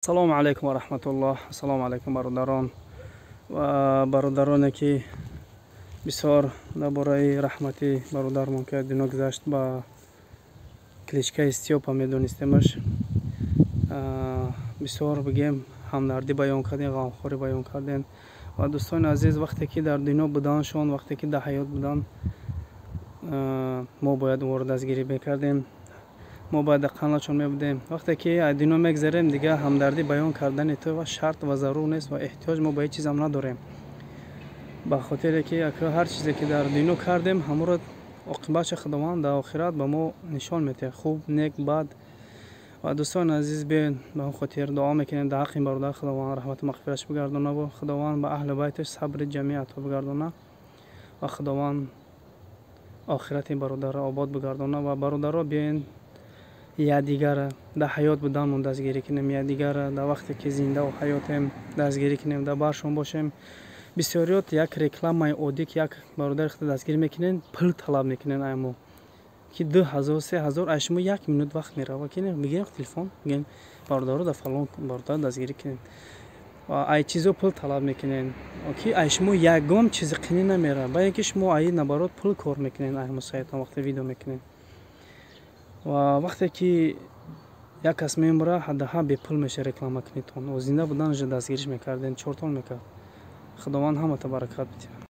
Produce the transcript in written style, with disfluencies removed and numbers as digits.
السلام علیکم و رحمت الله. السلام علیکم برادران و برادرانی که بسیار درباره رحمتی برادرمون که دینا گذشت با کلیچکه استیوپا میدونستیمش. بسیار بگیم همدردی بیان کردین، غمخوری بیان کردین و دوستان عزیز وقتی که در دنیا بودنشون، وقتی که در حیات بودن، ما باید او را دستگیری بکردیم، ما باید قناتشون میبودیم. وقتی که از دنیا میگذریم دیگه همدردی بیان کردن تو و شرط و ضرور نیست و احتیاج ما به هیچ چیز هم نداریم، به خاطر که هر چیزی که در دنیا کردیم همون را عاقبتش خداوند در آخرت به ما نشان میده، خوب نیک بد. و دوستان عزیز بیاین به خاطر دعا میکنیم در حق این برادر خداوند رحمت و مغفرتش بگردونه و خداوند به اهل بیتش صبر جمیع عطا بگردونه و خداوند آخرت این برادر آباد بگردونه. و برادرها بیاین یا دیگر در حیات بودن دستگیری کنیم، یا دیگر در وقتی که زنده و حیاتیم دستگیری کنیم، در برشون باشیم. بسیاریات یک رکلام عادی که یک برادر خود دستگیری میکنین پول طلب میکنین، اما که 2000 3000 اشما یک منوت وقت میره و که میگین تلفن میگین برادر در فلان برادر دستگیری کنین و ای چیزو پول طلب میکنین که اشما یگام چیز قنی نمیره، با اینکه شما ای نبرات پول کار میکنین، اما سایت وقت ویدیو میکنین و وقتی که یک کس میمره حداقل به پول میشه رکلام کنیتون و زنده بودنش دستگیریش میکردین چورتون میکرد. خداوند همه تا برکت بده.